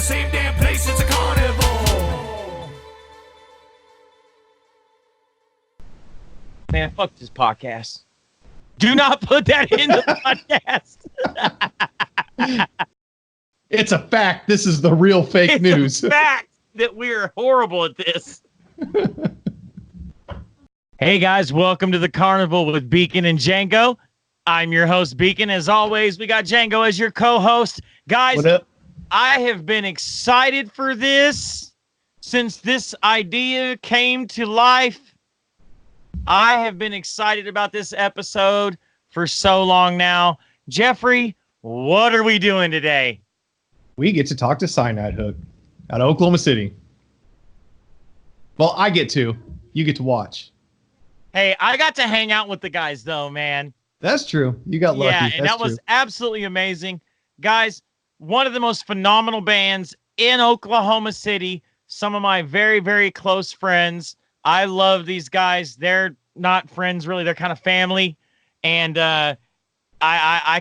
same damn place, it's a carnival. Man, fuck this podcast. Do not put that in the podcast. It's a fact. This is the real fake news. It's a fact that we're horrible at this. Hey guys, welcome to the Carnival with BKEN and Django. I'm your host, BKEN. As always, we got Django as your co-host. Guys, What up? I have been excited for this since this idea came to life. I have been excited about this episode for so long now. Jeffrey, what are we doing today? We get to talk to Cyanide Hook out of Oklahoma City. Well, I get to. You get to watch. Hey, I got to hang out with the guys, though, man. That's true. You got lucky. Yeah, and that was absolutely amazing. Guys, one of the most phenomenal bands in Oklahoma City. Some of my very, very close friends. I love these guys. They're not friends, really. They're kind of family. And I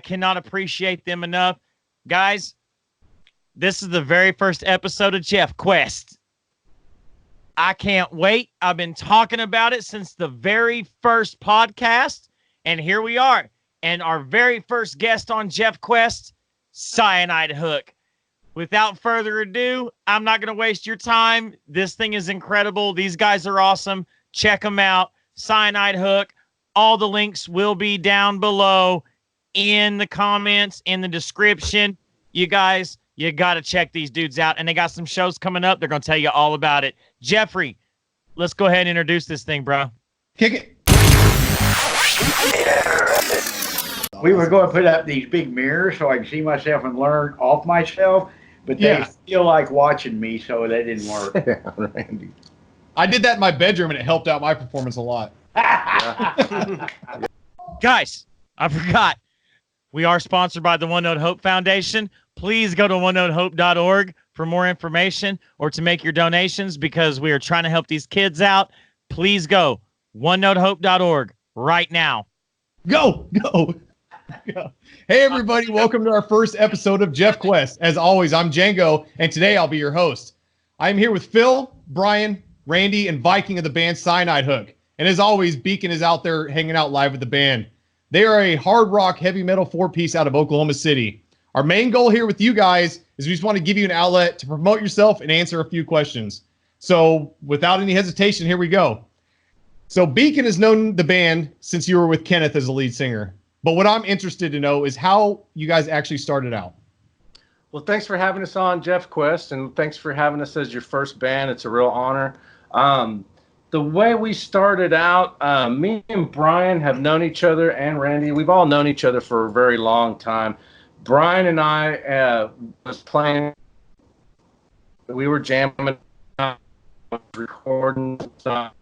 cannot appreciate them enough. Guys, this is the very first episode of Jeff Quest. I can't wait. I've been talking about it since the very first podcast. And here we are. And our very first guest on Jeff Quest, Cyanide Hook. Without further ado, I'm not going to waste your time. This thing is incredible. These guys are awesome. Check them out. Cyanide Hook. All the links will be down below in the comments, in the description. You guys, you got to check these dudes out. And they got some shows coming up. They're going to tell you all about it. Jeffrey, let's go ahead and introduce this thing, bro. Kick it. We were going to put up these big mirrors so I can see myself and learn off myself, but they still like watching me, so that didn't work. Randy. I did that in my bedroom, and it helped out my performance a lot. Guys, I forgot. We are sponsored by the One Note Hope Foundation. Please go to onenotehope.org for more information or to make your donations because we are trying to help these kids out. Please go onenotehope.org right now. Go. Hey, everybody. Welcome to our first episode of Jeff Quest. As always, I'm Django, and today I'll be your host. I'm here with Phil, Brian, Randy, and Viking of the band Cyanide Hook. And as always, BKEN is out there hanging out live with the band. They are a hard rock, heavy metal four-piece out of Oklahoma City. Our main goal here with you guys is we just want to give you an outlet to promote yourself and answer a few questions. So without any hesitation, here we go. So BKEN has known the band since you were with Kenneth as the lead singer. But what I'm interested to know is how you guys actually started out. Well, thanks for having us on Jeff Quest, and thanks for having us as your first band. It's a real honor. The way we started out, me and Brian have known each other, and Randy. We've all known each other for a very long time. Brian and I was playing. We were jamming, recording stuff.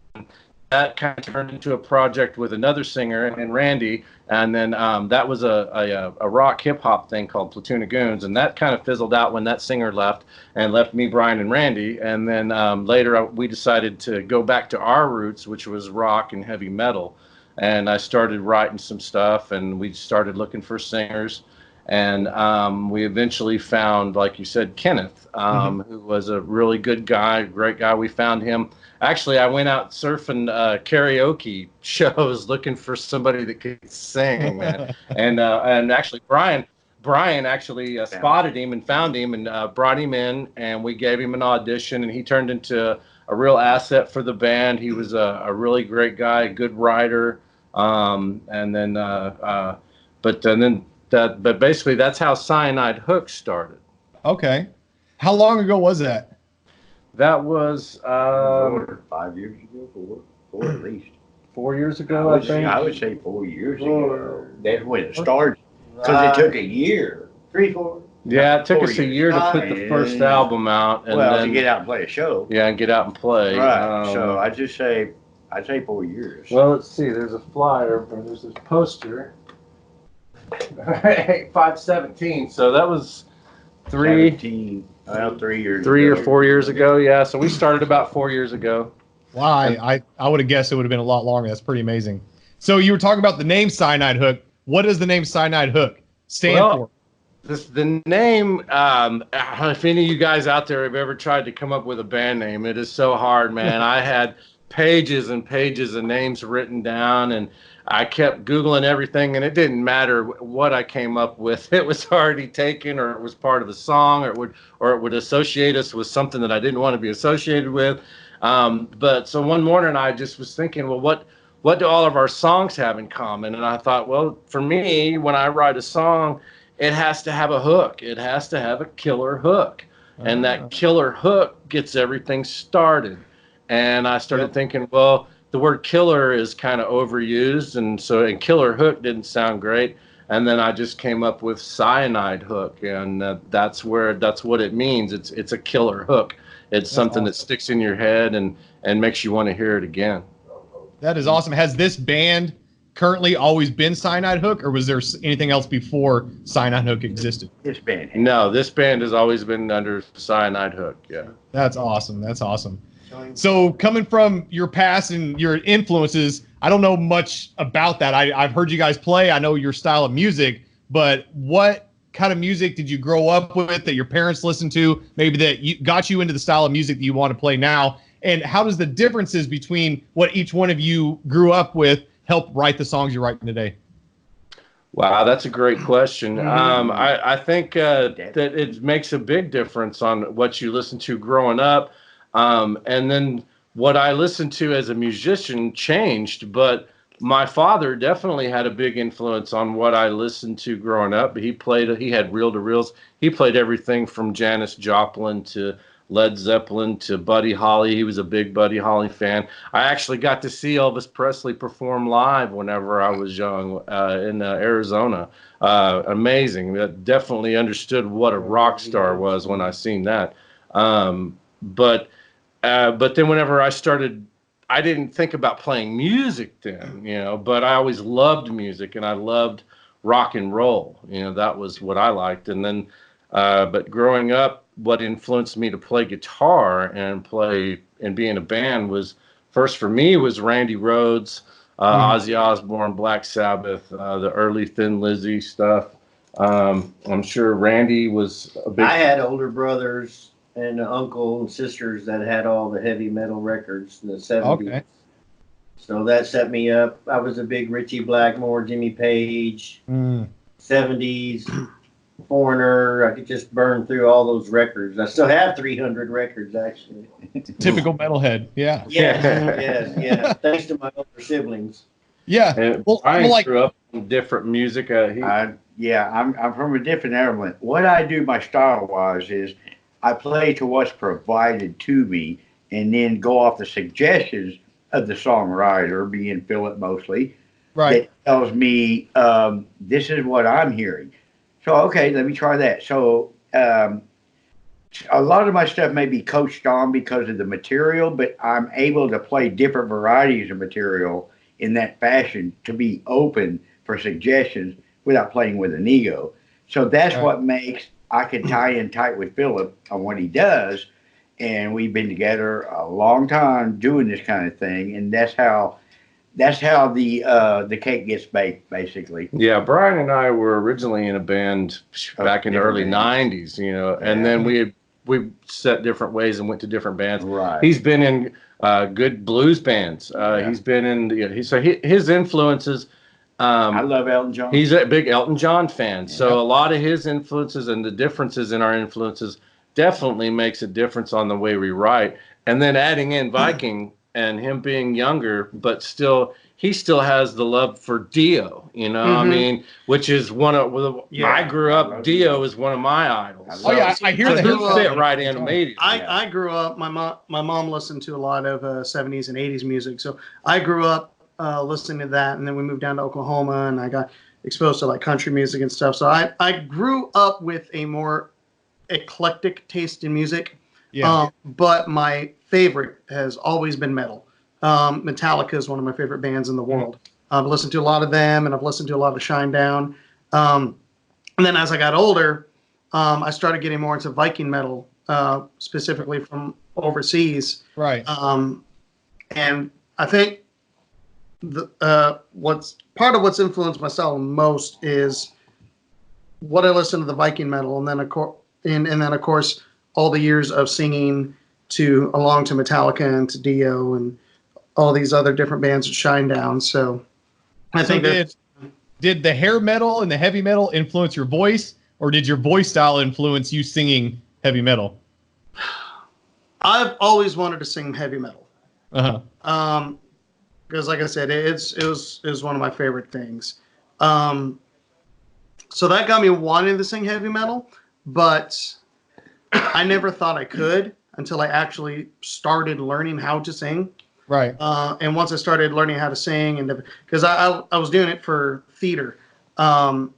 That kind of turned into a project with another singer and Randy, and then that was a rock hip hop thing called Platoon of Goons, and that kind of fizzled out when that singer left and left me, Brian, and Randy. And then later we decided to go back to our roots, which was rock and heavy metal. And I started writing some stuff, and we started looking for singers. And we eventually found, like you said, Kenneth, who was a really good guy, great guy. We found him. Actually, I went out surfing karaoke shows looking for somebody that could sing, man. and actually, Brian actually spotted him and found him and brought him in, and we gave him an audition, and he turned into a real asset for the band. He was a really great guy, a good writer, but basically that's how Cyanide Hook started. Okay. How long ago was that? That was 5 years ago, four at least. 4 years ago, I think. I would say 4 years ago. That's when it started, because it took a year. 3, 4. Yeah, it took us a year to put the first album out, and then to get out and play a show. Yeah, and get out and play. Right. So I'd say 4 years. Well, let's see. There's a flyer. There's this poster. 5/17. So that was 3 17, well, 3 years. 3 or 4 years ago. Yeah. So we started about 4 years ago. Wow, I would have guessed it would have been a lot longer. That's pretty amazing. So you were talking about the name Cyanide Hook. What does the name Cyanide Hook stand for? the name, if any of you guys out there have ever tried to come up with a band name, it is so hard, man. I had pages and pages of names written down, and I kept Googling everything, and it didn't matter what I came up with. It was already taken, or it was part of the song, or it would associate us with something that I didn't want to be associated with. But so one morning I just was thinking, well, what do all of our songs have in common? And I thought, well, for me, when I write a song, it has to have a hook. It has to have a killer hook. And that killer hook gets everything started. And I started thinking, well, the word killer is kind of overused. And killer hook didn't sound great. And then I just came up with Cyanide Hook. And that's what it means. It's a killer hook. It's something that sticks in your head and makes you want to hear it again. That is awesome. Has this band currently always been Cyanide Hook, or was there anything else before Cyanide Hook existed? This band. No, this band has always been under Cyanide Hook. Yeah. That's awesome. That's awesome. So coming from your past and your influences, I don't know much about that. I've heard you guys play. I know your style of music, but what kind of music did you grow up with that your parents listened to? Maybe that got you into the style of music that you want to play now? And how does the differences between what each one of you grew up with help write the songs you're writing today? Wow, that's a great question. I think that it makes a big difference on what you listen to growing up. And then what I listened to as a musician changed, but my father definitely had a big influence on what I listened to growing up. He had reel-to-reels. He played everything from Janis Joplin to Led Zeppelin to Buddy Holly. He was a big Buddy Holly fan. I actually got to see Elvis Presley perform live whenever I was young in Arizona. Amazing. I definitely understood what a rock star was when I seen that. But then whenever I started, I didn't think about playing music then, but I always loved music, and I loved rock and roll. That was what I liked. And then, but growing up, what influenced me to play guitar and play and be in a band was first for me was Randy Rhoads, Ozzy Osbourne, Black Sabbath, the early Thin Lizzy stuff. I'm sure Randy was a big. I had older brothers and an uncle and sisters that had all the heavy metal records in the 70s. Okay. So that set me up. I was a big Ritchie Blackmore, Jimmy Page, 70s, Foreigner. I could just burn through all those records. I still have 300 records, actually. Typical metalhead. Yeah. Yeah. Thanks to my older siblings. Yeah. I grew up in different music. I'm from a different element. What I do, my style-wise, is I play to what's provided to me and then go off the suggestions of the songwriter, being Philip mostly, right, that tells me this is what I'm hearing. So, okay, let me try that. So a lot of my stuff may be coached on because of the material, but I'm able to play different varieties of material in that fashion to be open for suggestions without playing with an ego. So that's what makes I can tie in tight with Philip on what he does. And we've been together a long time doing this kind of thing. And that's how the cake gets baked, basically. Yeah, Brian and I were originally in a band back in the early 90s, and then we set different ways and went to different bands. Right. He's been in good blues bands. He's been in his influences. I love Elton John. He's a big Elton John fan. So a lot of his influences and the differences in our influences definitely makes a difference on the way we write. And then adding in Viking and him being younger, but he still has the love for Dio, I mean, which is one of I grew up, Dio is one of my idols. I hear that. He fit right in immediately. I grew up, my mom listened to a lot of 70s and 80s music, so I grew up listening to that, and then we moved down to Oklahoma, and I got exposed to like country music and stuff. So I grew up with a more eclectic taste in music, but my favorite has always been metal. Metallica is one of my favorite bands in the world. I've listened to a lot of them, and I've listened to a lot of Shinedown. And then as I got older, I started getting more into Viking metal, specifically from overseas. Right. And I think what's influenced my style most is what I listened to the Viking metal, and then of course all the years of singing along to Metallica and to Dio and all these other different bands at Shinedown. So I think did the hair metal and the heavy metal influence your voice, or did your voice style influence you singing heavy metal? I've always wanted to sing heavy metal. Uh-huh. Because like I said, it was one of my favorite things. So that got me wanting to sing heavy metal, but I never thought I could until I actually started learning how to sing. Right. And once I started learning how to sing, and because I was doing it for theater, and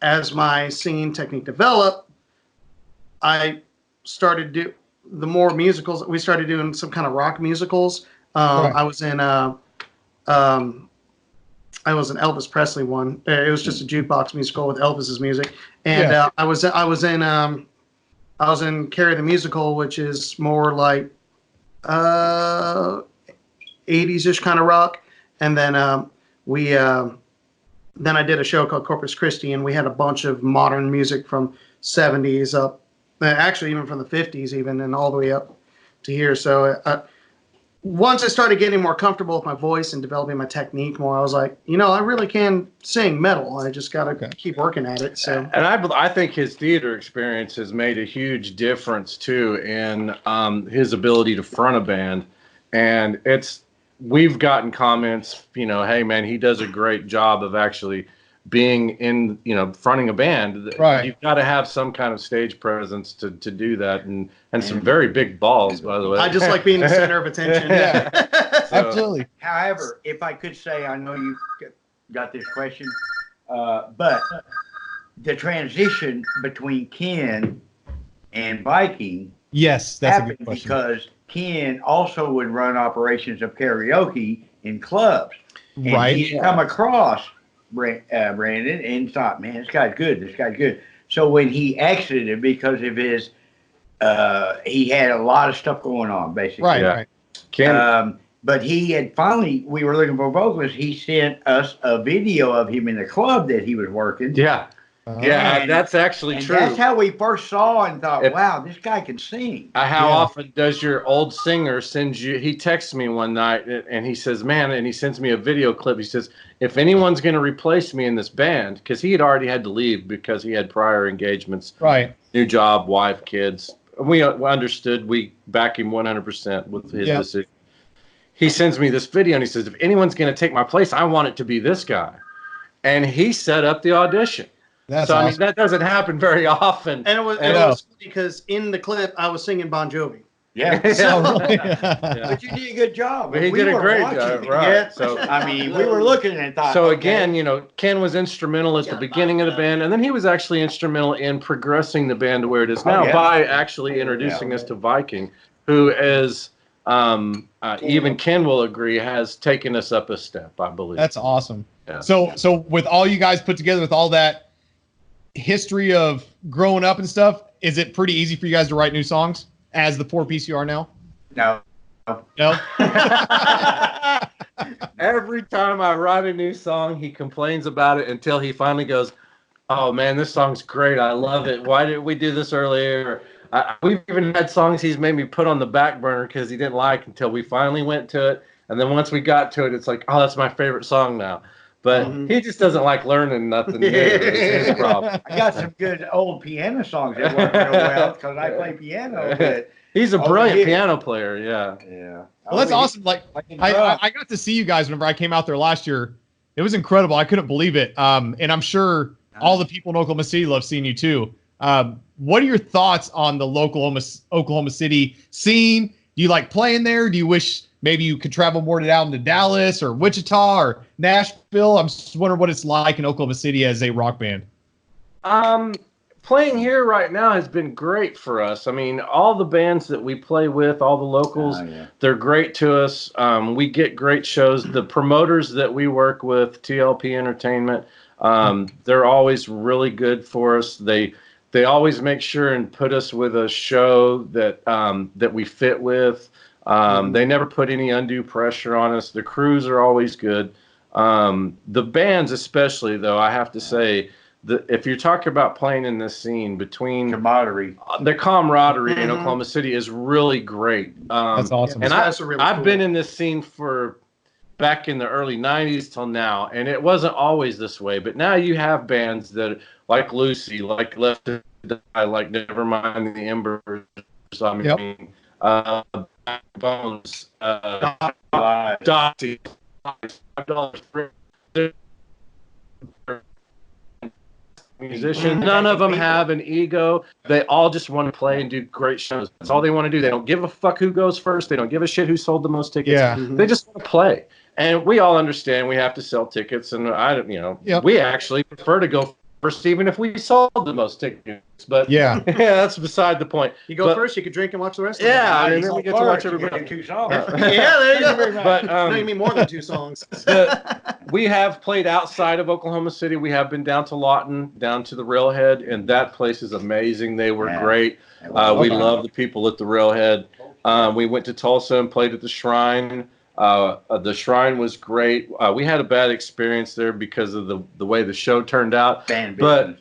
as my singing technique developed, I started the more musicals. We started doing some kind of rock musicals. Right. I was in an Elvis Presley one. It was just a jukebox musical with Elvis's music, and I was in Carrie the Musical, which is more like 80s-ish kind of rock. And then then I did a show called Corpus Christi, and we had a bunch of modern music from 70s up, actually even from the 50s even, and all the way up to here. So once I started getting more comfortable with my voice and developing my technique more, I was like, I really can sing metal. I just got to keep working at it. So, and I think his theater experience has made a huge difference too in his ability to front a band. And we've gotten comments, hey man, he does a great job of actually being in, fronting a band. Right. You've got to have some kind of stage presence to do that, and some very big balls, by the way. I just like being the center of attention. Yeah. Absolutely. However, if I could say, I know you got this question, but the transition between Ken and Viking Yes, that's a happened good question. because Ken also would run operations of karaoke in clubs. And Right. he'd come across Brandon and thought, man, this guy's good. This guy's good. So when he exited because of his, he had a lot of stuff going on, basically. Right. Yeah. Right. Ken, But he had finally, we were looking for vocalists. He sent us a video of him in the club that he was working. yeah, And- that's actually And true. that's how we first saw and thought, If- wow, this guy can sing. How Yeah. often does your old singer send you? He texts me one night and he says, man, and he sends me a video clip. He says, if anyone's going to replace me in this band, because he had already had to leave because he had prior engagements, Right. new job, wife, kids. We understood. We back him 100% with his Yeah. decision. He sends me this video and he says, if anyone's going to take my place, I want it to be this guy. And he set up the audition. That's So, awesome. I mean, that doesn't happen very often. And it was funny because in the clip, I was singing Bon Jovi. Yeah. Oh, really? But you did a good job. But he We did a were great watching job, it. right? Yeah. So, I mean, we were looking and thought. so okay. again, Ken was instrumental at the beginning of the band, and then he was actually instrumental in progressing the band to where it is now yeah. by actually introducing us to Viking, who is, even Ken will agree, has taken us up a step, I believe. That's awesome. Yeah. So with all you guys put together, with all that history of growing up and stuff, is it pretty easy for you guys to write new songs as the 4-piece you are now? No. No. Every time I write a new song, he complains about it until he finally goes, oh man, this song's great. I love it. Why didn't we do this earlier? We've even had songs he's made me put on the back burner because he didn't like until we finally went to it. And then once we got to it, it's like, oh, that's my favorite song now. But he just doesn't like learning nothing new. It's his problem. I got some good old piano songs that work real well because I play piano. But He's a Over brilliant here. piano player, yeah. yeah. Well, that's awesome. Like can I drum. got to see you guys whenever I came out there last year. It was incredible. I couldn't believe it. And I'm sure all the people in Oklahoma City love seeing you too. What are your thoughts on the local Oklahoma City scene? Do you like playing there? Do you wish maybe you could travel more down to Dallas or Wichita or Nashville? I'm just wondering what it's like in Oklahoma City as a rock band. Playing here right now has been great for us. I mean, all the bands that we play with, all the locals, they're great to us. We get great shows. The promoters that we work with, TLP Entertainment, they're always really good for us. They always make sure and put us with a show that that we fit with. They never put any undue pressure on us. The crews are always good. The bands especially, though, I have to say, if you're talking about playing in this scene between camaraderie, the camaraderie in Oklahoma City is really great. That's awesome. And really I've cool. been in this scene for back in the early 90s till now, and it wasn't always this way, but now you have bands that like Lucy, like Left to Die, like Nevermind the Embers, I mean, Bones, Dottie, musicians. None of them have an ego. They all just want to play and do great shows. That's all they want to do. They don't give a fuck who goes first. They don't give a shit who sold the most tickets. Yeah. They just want to play. And we all understand we have to sell tickets, and we actually prefer to go first, even if we sold the most tickets. But yeah, that's beside the point. You go first, you can drink and watch the rest of it. Yeah, and then we get to watch everybody. 2 songs. Yeah, there you go. But no, you mean more than 2 songs. We have played outside of Oklahoma City. We have been down to Lawton, down to the Railhead, and that place is amazing. They were great. We love the people at the Railhead. We went to Tulsa and played at the Shrine. The Shrine was great. We had a bad experience there because of the way the show turned out. But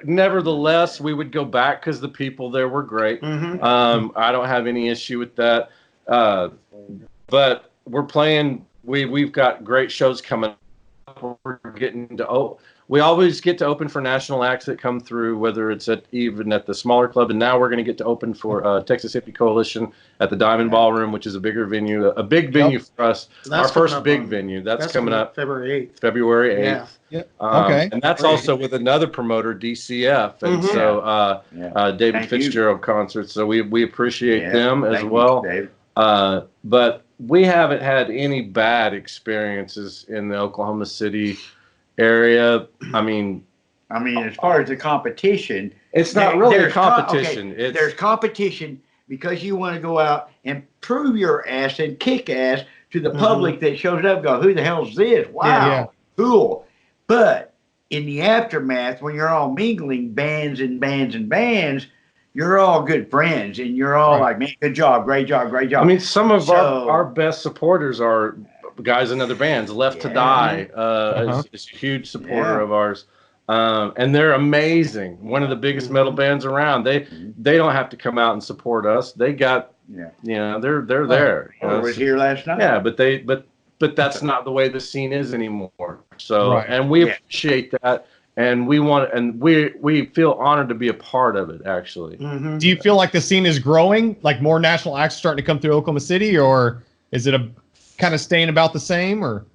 nevertheless, we would go back because the people there were great. I don't have any issue with that. But we're playing. We've got great shows coming up. We're getting to we always get to open for national acts that come through, whether it's even at the smaller club, and now we're going to get to open for Texas Hippie Coalition at the Diamond Ballroom, which is a bigger venue, a big venue for us. Our first big venue. That's coming up February 8th. February 8th. Yeah. Okay. And that's also with another promoter, DCF, and so David Fitzgerald concerts. So we appreciate them as well. But we haven't had any bad experiences in the Oklahoma City area. I mean, as far as the competition, it's not really a competition. There's competition because you want to go out and prove your ass and kick ass to the public that shows up and go, who the hell's this? Wow, cool. But in the aftermath, when you're all mingling bands and bands and bands, you're all good friends, and you're all like, man, good job, great job, great job. I mean, some of our best supporters are guys in other bands. Left to Die is a huge supporter of ours, and they're amazing. One of the biggest metal bands around. They don't have to come out and support us. They got they're there. I was here last night. Yeah, but that's not the way the scene is anymore. So and we appreciate that. And we feel honored to be a part of it, actually. Do you feel like the scene is growing? Like more national acts starting to come through Oklahoma City, or is it kind of staying about the same? Or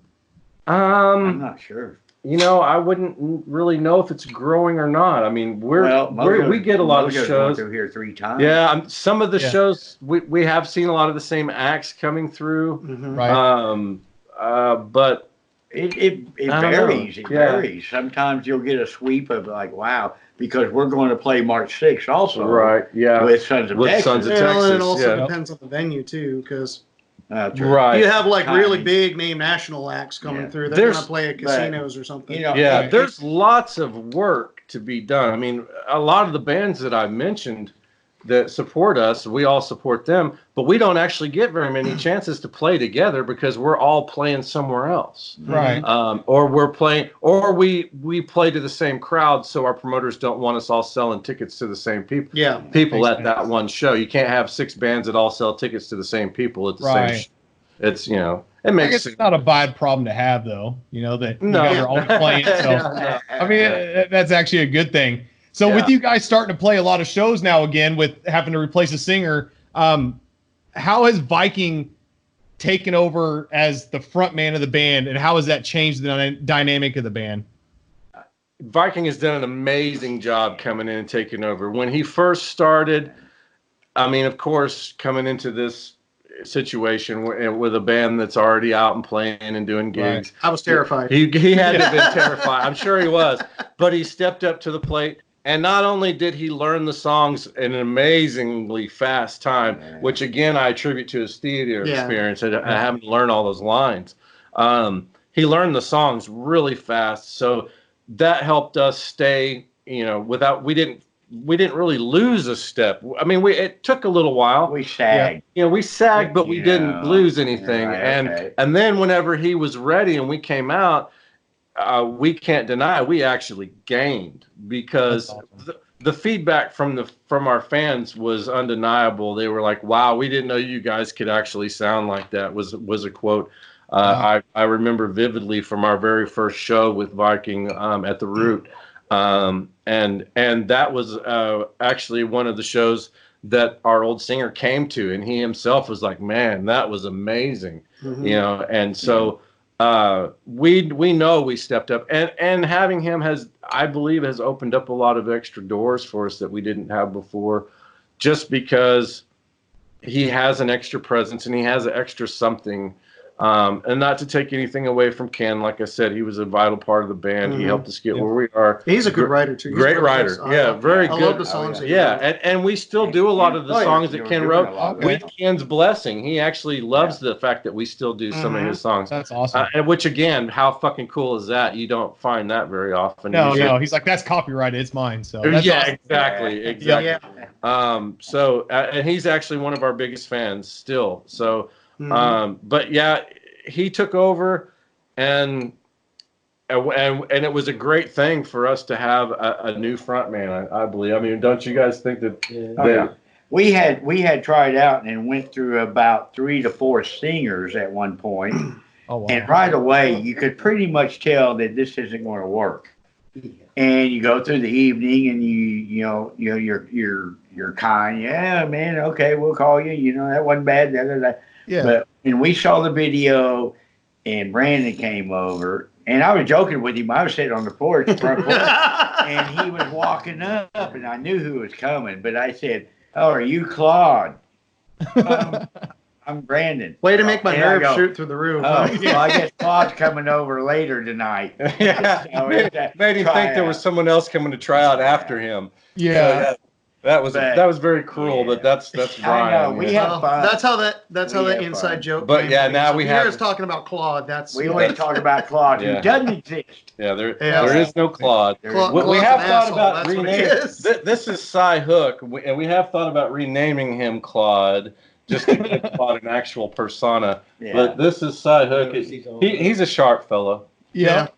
I'm not sure. I wouldn't really know if it's growing or not. I mean, we get a lot of shows through here 3 times. Yeah, some of the shows we have seen a lot of the same acts coming through. Right. But It varies. It varies. Sometimes you'll get a sweep of like, wow, because we're going to play March 6th also. Right. Yeah. With Sons of Texas. Sons of Texas. And it also depends on the venue too, because right. you have like really big name national acts coming through. They're going to play at casinos or something. There's lots of work to be done. I mean, a lot of the bands that I mentioned that support us, we all support them, but we don't actually get very many chances to play together because we're all playing somewhere else. Right. Or we're playing, or we play to the same crowd, so our promoters don't want us all selling tickets to the same people. Yeah. People at that one show. You can't have 6 bands that all sell tickets to the same people at the same show. It's, it makes I guess it's not a bad problem to have, though. That you guys are always playing. So I mean, that's actually a good thing. So with you guys starting to play a lot of shows now again, with having to replace a singer, how has Viking taken over as the front man of the band, and how has that changed the dynamic of the band? Viking has done an amazing job coming in and taking over. When he first started, I mean, of course, coming into this situation with a band that's already out and playing and doing gigs. I was terrified. He had to have been terrified. I'm sure he was. But he stepped up to the plate. And not only did he learn the songs in an amazingly fast time, which again I attribute to his theater experience and having to learn all those lines. He learned the songs really fast, so that helped us stay. We didn't really lose a step. I mean, it took a little while. We sagged. We sagged, but we didn't lose anything. And then whenever he was ready and we came out, we can't deny we actually gained, because the feedback from our fans was undeniable. They were like, "Wow, we didn't know you guys could actually sound like that." Was a quote. I remember vividly from our very first show with Viking at the Root, and that was actually one of the shows that our old singer came to, and he himself was like, "Man, that was amazing," you know. And so we know we stepped up, and having him I believe has opened up a lot of extra doors for us that we didn't have before, just because he has an extra presence and he has an extra something. And not to take anything away from Ken, like I said, he was a vital part of the band. He helped us get where we are. He's a good writer too. Great writer. Yeah, very good. I love the songs. And we still do a lot of the songs that Ken wrote with Ken's blessing. He actually loves the fact that we still do some of his songs. That's awesome. Which again, how fucking cool is that? You don't find that very often. No. He's like, that's copyrighted. It's mine. So that's awesome. Exactly. Yeah. So and he's actually one of our biggest fans still. So. But yeah, he took over, and it was a great thing for us to have a new front man. I believe. I mean, don't you guys think that? We had tried out and went through about 3 to 4 singers at one point. Oh, wow. And right away, you could pretty much tell that this isn't going to work. And you go through the evening, and you're kind. Yeah, man. Okay, we'll call you. You know, that wasn't bad. Yeah. But when we saw the video and Brandon came over, and I was joking with him, I was sitting on the porch, and he was walking up, and I knew who was coming, but I said, "Oh, are you Claude?" I'm Brandon. Way to make my nerves shoot through the roof. Well, I guess Claude's coming over later tonight. So made him think there was someone else coming to try out after him. Yeah. So, that was very cruel, but that's Brian. I know, we have fun. That's how that inside joke. But yeah, now we have. Us talking about Claude. We always talk about Claude, who doesn't exist. Yeah, there is no Claude. We have thought about renaming. This is Cyanide Hook, and we have thought about renaming him Claude, just to give Claude an actual persona. Yeah. But this is Cyanide Hook. He's a sharp fellow. Yeah.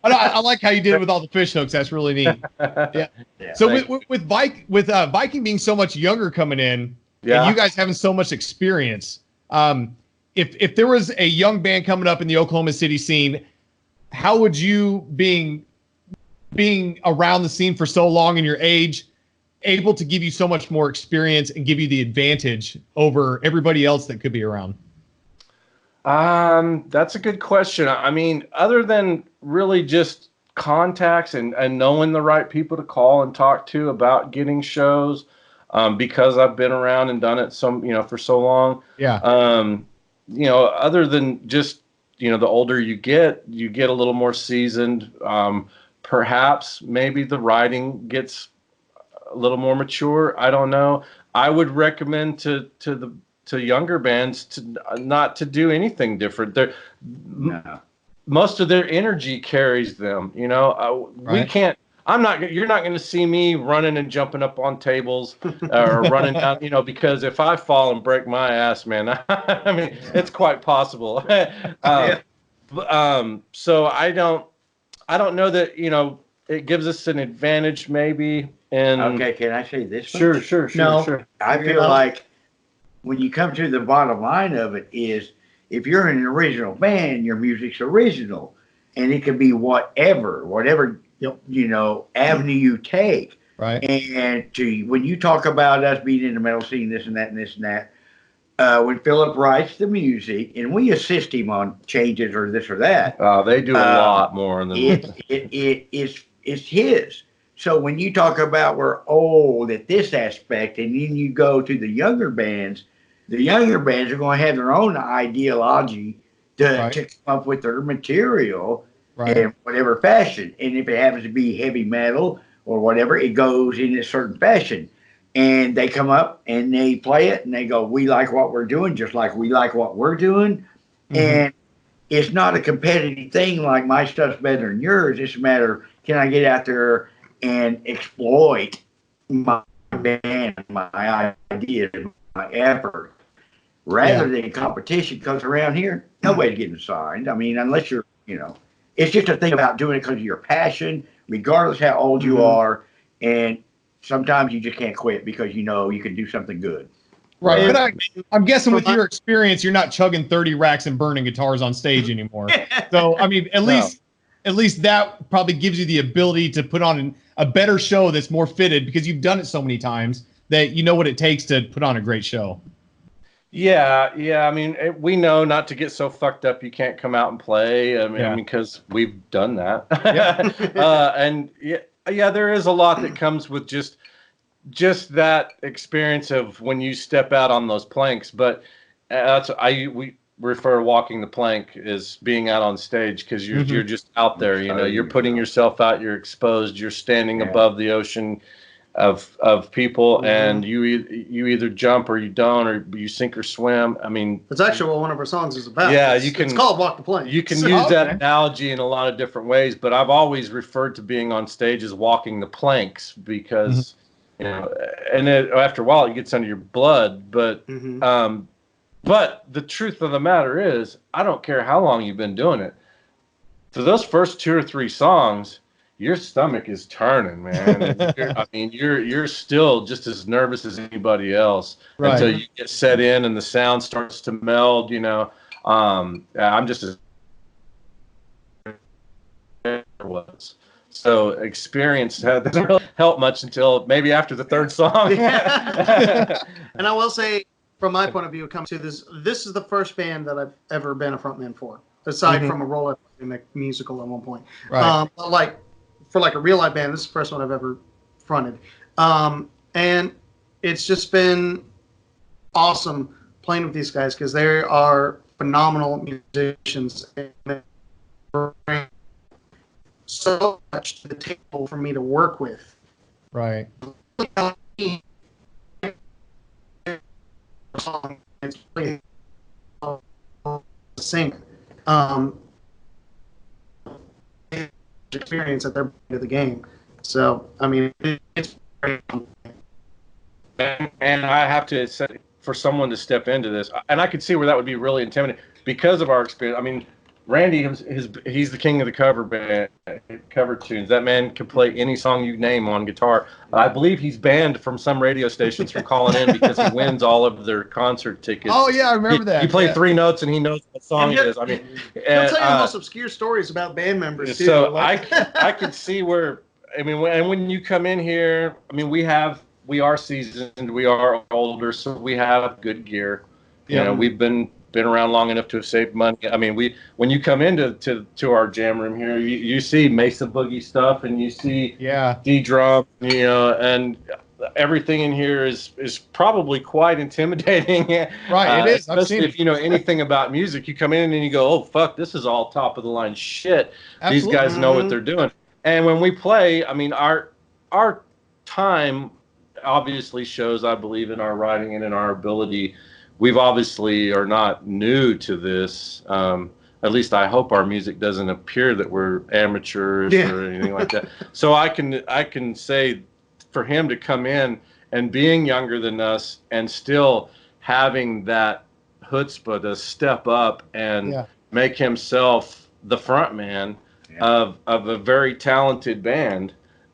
I like how you did it with all the fish hooks. That's really neat. Yeah. So with Viking being so much younger coming in, and you guys having so much experience, if there was a young band coming up in the Oklahoma City scene, how would you, being around the scene for so long and your age, able to give you so much more experience and give you the advantage over everybody else that could be around? That's a good question. I mean, other than really just contacts and knowing the right people to call and talk to about getting shows, because I've been around and done it for so long. Yeah. Other than just, the older you get a little more seasoned. Perhaps maybe the writing gets a little more mature. I don't know. I would recommend to younger bands to not to do anything different. Most of their energy carries them. We can't. You're not going to see me running and jumping up on tables or running down. Because if I fall and break my ass, man, I mean, it's quite possible. So I don't know that it gives us an advantage maybe. And okay, can I say this? Sure. I feel like when you come to the bottom line of it is, if you're in an original band, your music's original, and it can be whatever avenue you take. Right. And when you talk about us being in the metal scene, this and that and this and that, when Philip writes the music and we assist him on changes or this or that, they do a lot more than it's his. So when you talk about we're old at this aspect, and then you go to the younger bands are going to have their own ideology to come up with their material in whatever fashion. And if it happens to be heavy metal or whatever, it goes in a certain fashion. And they come up and they play it and they go, we like what we're doing, just like we like what we're doing. Mm-hmm. And it's not a competitive thing like my stuff's better than yours. It's a matter, can I get out there and exploit my band, my ideas, my effort, rather than competition? Because around here, nobody's getting signed. I mean, unless you're, it's just a thing about doing it because of your passion, regardless how old you are. And sometimes you just can't quit because you know you can do something good. Right. But I'm guessing with your experience, you're not chugging 30 racks and burning guitars on stage anymore. So, I mean, at least that probably gives you the ability to put on a better show that's more fitted because you've done it so many times that you know what it takes to put on a great show. Yeah. I mean, we know not to get so fucked up you can't come out and play. I mean, because we've done that. And there is a lot that comes with just that experience of when you step out on those planks. But we refer walking the plank as being out on stage because you're just out there. You know, you're putting yourself out. You're exposed. You're standing above the ocean of people, and you either jump or you don't, or you sink or swim. I mean, that's actually what one of our songs is about. Yeah, it's called Walk the Plank. You can use that analogy in a lot of different ways, but I've always referred to being on stage as walking the planks because you know, and after a while it gets under your blood. But but the truth of the matter is, I don't care how long you've been doing it. For those first 2 or 3 songs, your stomach is turning, man. I mean, you're still just as nervous as anybody else until you get set in and the sound starts to meld. You know, I'm just as was. So experience doesn't really help much until maybe after the 3rd song. And I will say, from my point of view, it comes to this is the first band that I've ever been a frontman for, aside from a roll-up musical at one point. But for a real live band, this is the first one I've ever fronted. And it's just been awesome playing with these guys because they are phenomenal musicians. And they bring so much to the table for me to work with. Right. Singer. Experience that they're bringing to the game. So, I mean, it's great. And I have to say, for someone to step into this, and I could see where that would be really intimidating because of our experience. I mean, Randy, he's the king of the cover tunes. That man can play any song you name on guitar. I believe he's banned from some radio stations from calling in because he wins all of their concert tickets. Oh yeah, I remember that. He played 3 notes and he knows what song it is. I mean, he'll tell you the most obscure stories about band members too. So I could see where. I mean, when you come in here, I mean, we are seasoned, we are older, so we have good gear. You know, we've been around long enough to have saved money. I mean, when you come into our jam room here, you see Mesa Boogie stuff, and you see D-drum, you know, and everything in here is probably quite intimidating. Right, it is. Especially if you know anything about music. You come in and you go, oh fuck, this is all top of the line shit. Absolutely. These guys know what they're doing. And when we play, I mean, our time obviously shows, I believe, in our writing and in our ability. We've obviously are not new to this. At least I hope our music doesn't appear that we're amateurs or anything like that. So I can say for him to come in and being younger than us and still having that chutzpah to step up and make himself the front man of a very talented band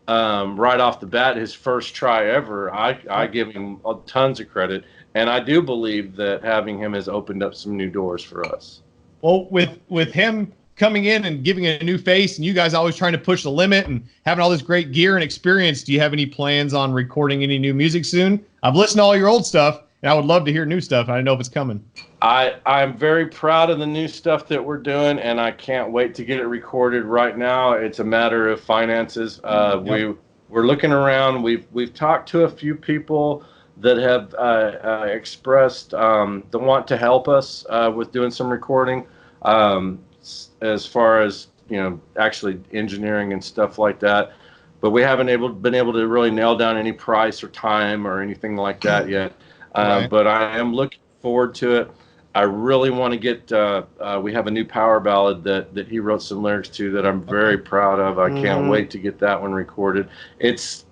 right off the bat, his first try ever. I give him tons of credit. And I do believe that having him has opened up some new doors for us. Well, with him coming in and giving it a new face, and you guys always trying to push the limit and having all this great gear and experience, do you have any plans on recording any new music soon? I've listened to all your old stuff, and I would love to hear new stuff. I don't know if it's coming. I'm very proud of the new stuff that we're doing, and I can't wait to get it recorded right now. It's a matter of finances. We're looking around. We've talked to a few people that have expressed the want to help us with doing some recording, as far as, you know, actually engineering and stuff like that. But we haven't been able to really nail down any price or time or anything like that yet. But I am looking forward to it. I really want to get. We have a new power ballad that he wrote some lyrics to that I'm very proud of. I can't wait to get that one recorded. It's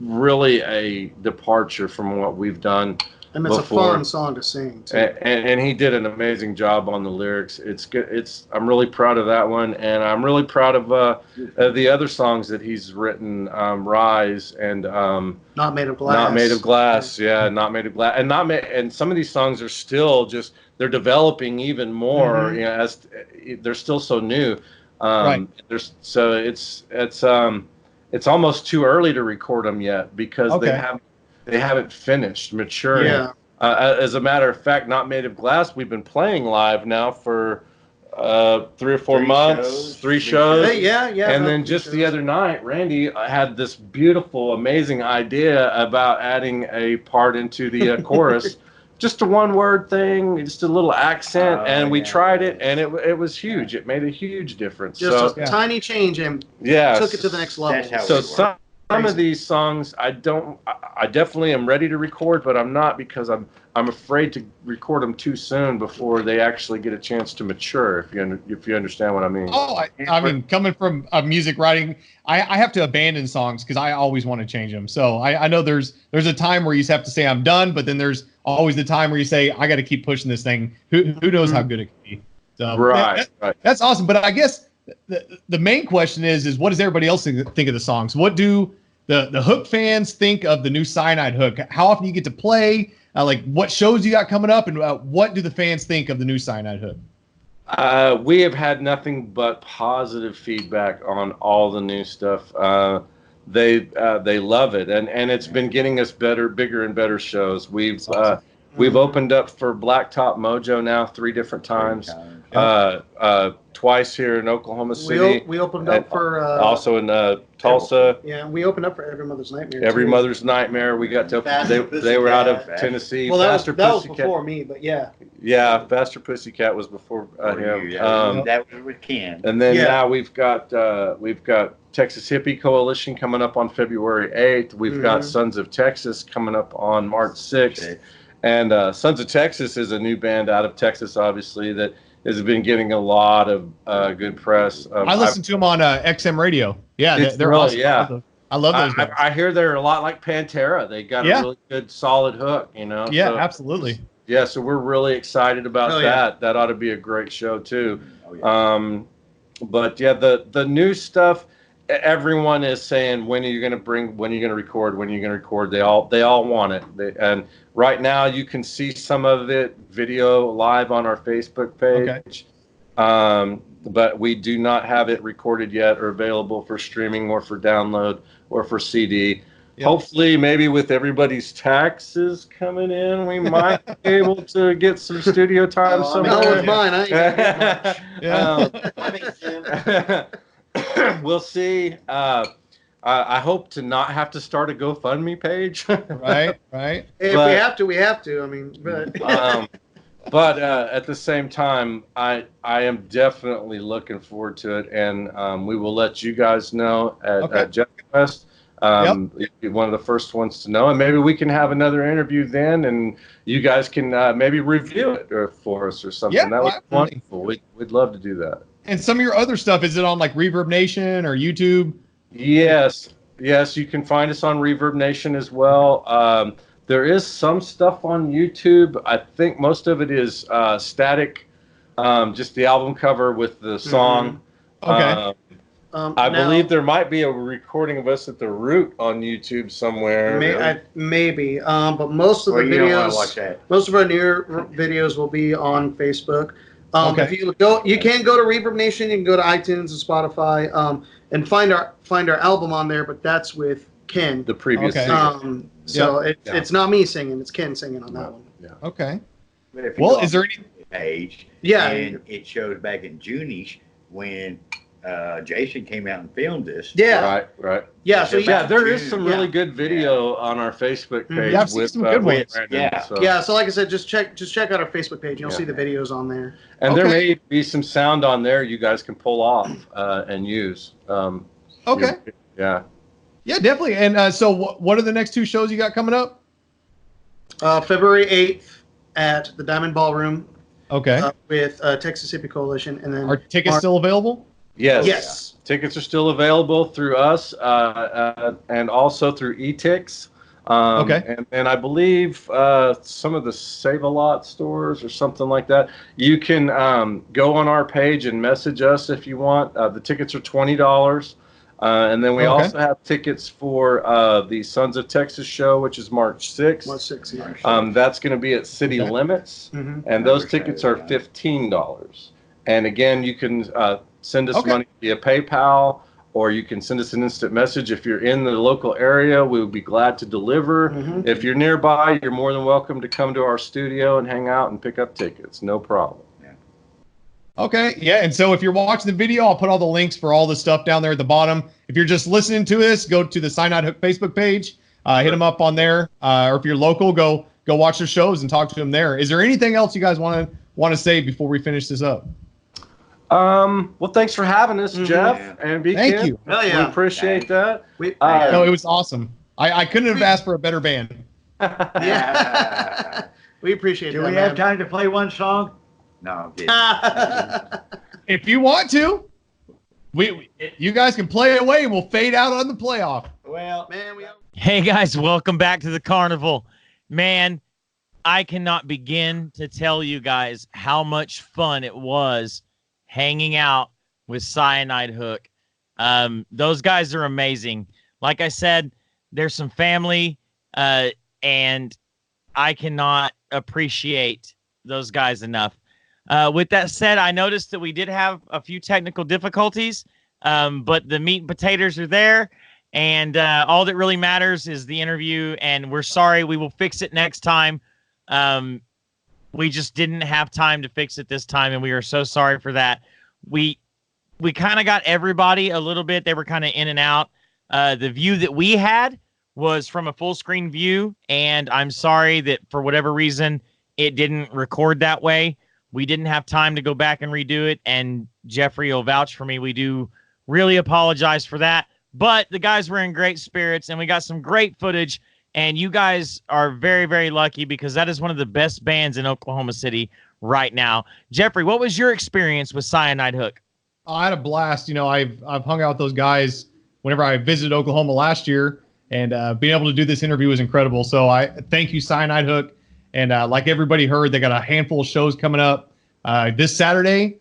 really a departure from what we've done And it's before. a fun song to sing too. And he did an amazing job on the lyrics. It's good. I'm really proud of that one, and I'm really proud of the other songs that he's written. Rise and Not Made of Glass. Not Made of Glass. Yeah, Not Made of Glass. And some of these songs are still just, they're developing even more. You know, as they're still so new. Right. So it's almost too early to record them yet because they haven't finished maturing. Yeah. As a matter of fact, Not Made of Glass, we've been playing live now for 3 or 4 months, 3 shows. Hey, yeah. And then just the other night, Randy had this beautiful, amazing idea about adding a part into the chorus. Just a 1-word thing, just a little accent, and we tried it, and it was huge. It made a huge difference. Just a tiny change, and took it to the next level. So some of these songs, I definitely am ready to record, but I'm not, because I'm afraid to record them too soon before they actually get a chance to mature. If you understand what I mean. Oh, I mean, coming from music writing, I have to abandon songs because I always want to change them. So I know there's a time where you have to say I'm done, but then there's always the time where you say I got to keep pushing this thing. Who knows how good it can be? So right. That's awesome. But I guess the main question is what does everybody else think of the songs? What do the Hook fans think of the new Cyanide Hook? How often do you get to play? Like, what shows you got coming up, and what do the fans think of the new Cyanide Hook? We have had nothing but positive feedback on all the new stuff. They love it, and it's been getting us bigger and better shows. We've opened up for Blacktop Mojo now 3 different times. Twice here in Oklahoma City. We opened up for also in Tulsa. Yeah, we opened up for Every Mother's Nightmare. Every Mother's Nightmare. We got to. They were out of Tennessee. Well, that was before me, but yeah. Yeah, Faster Pussycat was before him. That was with Ken. And then now we've got Texas Hippie Coalition coming up on February 8th. We've got Sons of Texas coming up on March 6th. And Sons of Texas is a new band out of Texas, obviously, that has been getting a lot of good press. I listen to them on XM radio. Yeah, they're really, awesome. Yeah. I love those guys. I hear they're a lot like Pantera. They got a really good, solid hook, you know? Yeah, so, absolutely. Yeah, so we're really excited about that. Yeah. That ought to be a great show, too. But, yeah, the new stuff, everyone is saying, when are you going to record? They all want it. And right now you can see some of it video live on our Facebook page. But we do not have it recorded yet or available for streaming or for download or for CD. Yep. Hopefully, maybe with everybody's taxes coming in, we might be able to get some studio time somewhere. Not with mine. I ain't gonna get much. We'll see. I hope to not have to start a GoFundMe page. Right. Hey, if we have to. I mean, but at the same time, I am definitely looking forward to it, and we will let you guys know at Jeff Quest. You'll be one of the first ones to know, and maybe we can have another interview then, and you guys can maybe review it for us or something. Yeah, that would be wonderful. We'd love to do that. And some of your other stuff, is it on like Reverb Nation or YouTube? Yes, you can find us on Reverb Nation as well. There is some stuff on YouTube. I think most of it is static, just the album cover with the song. Okay. I believe there might be a recording of us at the Root on YouTube somewhere. Maybe, but most of the videos, most of our newer videos will be on Facebook. If you can go to Reverb Nation. You can go to iTunes and Spotify, and find our album on there. But that's with Ken, the previous singer. So it's not me singing; it's Ken singing on that one. Yeah. Okay. Well, is there any page? Yeah. And it shows back in June-ish when Jason came out and filmed this. Yeah. Right. Yeah. So there is some really good video on our Facebook page. Yeah, I've seen some good ones. Brandon, so like I said, just check out our Facebook page. You'll see the videos on there. And there may be some sound on there you guys can pull off and use. Yeah. Yeah, definitely. And so what are the next 2 shows you got coming up? February 8th at the Diamond Ballroom. Okay. With Texas Hippie Coalition, and then are tickets still available? Yes. Tickets are still available through us and also through eTix. Okay. And I believe some of the Save-A-Lot stores or something like that. You can go on our page and message us if you want. The tickets are $20. And then we also have tickets for the Sons of Texas show, which is March 6th. March 6th, yeah. That's going to be at City Limits. And those tickets are $15. And again, you can send us money via PayPal, or you can send us an instant message. If you're in the local area, we would be glad to deliver. If you're nearby, you're more than welcome to come to our studio and hang out and pick up tickets. No problem. Okay, yeah, and so if you're watching the video, I'll put all the links for all the stuff down there at the bottom. If you're just listening to this, go to the Cyanide Hook Facebook page, hit them up on there, or if you're local, go watch their shows and talk to them there. Is there anything else you guys want to say before we finish this up? Well, thanks for having us, Jeff and BKEN. Thank you. Hell yeah. We appreciate that. No, it was awesome. I couldn't have asked for a better band. Yeah. We appreciate Do that, we have time to play one song? No, I'm kidding. If you want to, you guys can play it away and we'll fade out on the playoff. Well, man, Hey guys, welcome back to the Carnival. Man, I cannot begin to tell you guys how much fun it was hanging out with Cyanide Hook. Those guys are amazing. Like I said, there's some family, and I cannot appreciate those guys enough. With that said, I noticed that we did have a few technical difficulties, but the meat and potatoes are there, and all that really matters is the interview, and we're sorry. We will fix it next time. We just didn't have time to fix it this time, and we are so sorry for that. We kind of got everybody a little bit. They were kind of in and out. The view that we had was from a full screen view, and I'm sorry that for whatever reason it didn't record that way. We didn't have time to go back and redo it, and Jeffrey will vouch for me. We do really apologize for that, but the guys were in great spirits, and we got some great footage, and you guys are very, very lucky because that is one of the best bands in Oklahoma City right now. Jeffrey, what was your experience with Cyanide Hook? I had a blast. You know, I've hung out with those guys whenever I visited Oklahoma last year, and being able to do this interview was incredible. So I thank you, Cyanide Hook. And like everybody heard, they got a handful of shows coming up this Saturday,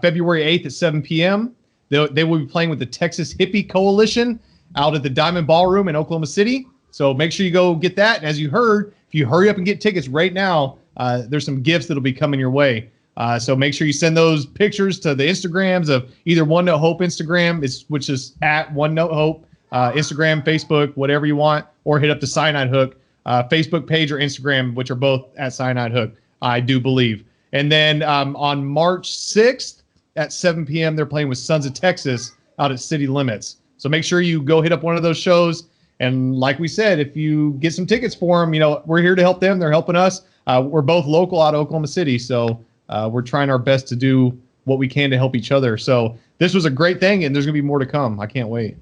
February 8th at 7 p.m. They will be playing with the Texas Hippie Coalition out at the Diamond Ballroom in Oklahoma City. So make sure you go get that. And as you heard, if you hurry up and get tickets right now, there's some gifts that'll be coming your way. So make sure you send those pictures to the Instagrams of either One Note Hope Instagram, which is at One Note Hope, Instagram, Facebook, whatever you want, or hit up the Cyanide Hook Facebook page or Instagram, which are both at Cyanide Hook, I do believe. And then on March 6th at 7 p.m., they're playing with Sons of Texas out at City Limits. So make sure you go hit up one of those shows. And like we said, if you get some tickets for them, you know, we're here to help them. They're helping us. We're both local out of Oklahoma City. So we're trying our best to do what we can to help each other. So this was a great thing, and there's going to be more to come. I can't wait.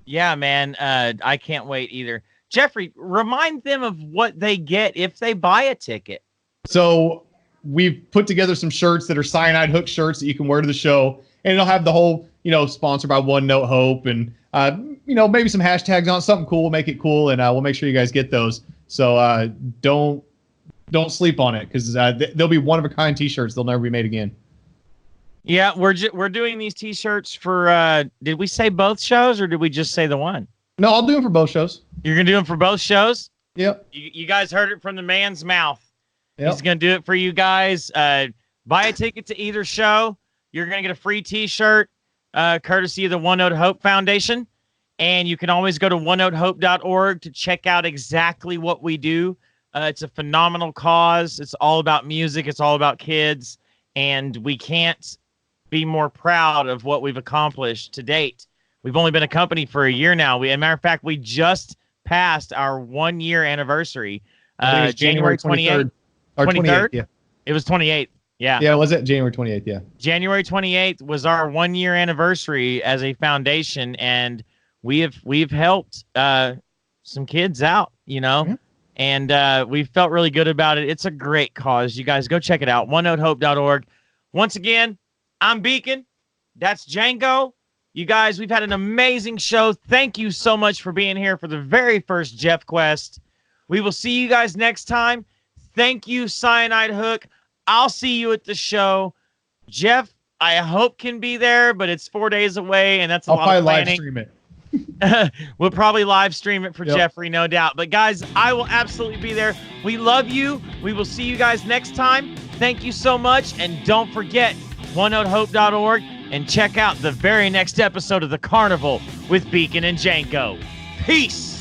Yeah, man. I can't wait either. Jeffrey, remind them of what they get if they buy a ticket. So we've put together some shirts that are Cyanide Hook shirts that you can wear to the show, and it'll have the whole, you know, sponsored by One Note Hope, and you know, maybe some hashtags on something cool, make it cool, and we'll make sure you guys get those. So don't sleep on it, because they'll be one-of-a-kind T-shirts. They'll never be made again. Yeah, we're doing these T-shirts for. Did we say both shows, or did we just say the one? No, I'll do them for both shows. You're gonna do them for both shows? Yep. You guys heard it from the man's mouth. Yep. He's gonna do it for you guys. Buy a ticket to either show. You're gonna get a free T-shirt, courtesy of the One Note Hope Foundation. And you can always go to onenotehope.org to check out exactly what we do. It's a phenomenal cause. It's all about music. It's all about kids. And we can't be more proud of what we've accomplished to date. We've only been a company for a year now. As a matter of fact, we just passed our 1-year anniversary. January 28th. Or 23rd? Yeah. It was 28th. Yeah. Yeah, was it January 28th? Yeah. January 28th was our 1-year anniversary as a foundation, and we've helped some kids out, you know, yeah. And we felt really good about it. It's a great cause. You guys go check it out. OneNoteHope.org. Once again, I'm BKEN. That's Django. You guys, we've had an amazing show. Thank you so much for being here for the very first Jeff Quest. We will see you guys next time. Thank you, Cyanide Hook. I'll see you at the show. Jeff, I hope can be there, but it's 4 days away, and that's a lot of planning. I'll probably live stream it. We'll probably live stream it for Yep. Jeffrey, no doubt. But guys, I will absolutely be there. We love you. We will see you guys next time. Thank you so much. And don't forget, ONENOTHEHOPE.org, and check out the very next episode of The Carnival with BKEN and JEFFERYJOHNSON. Peace.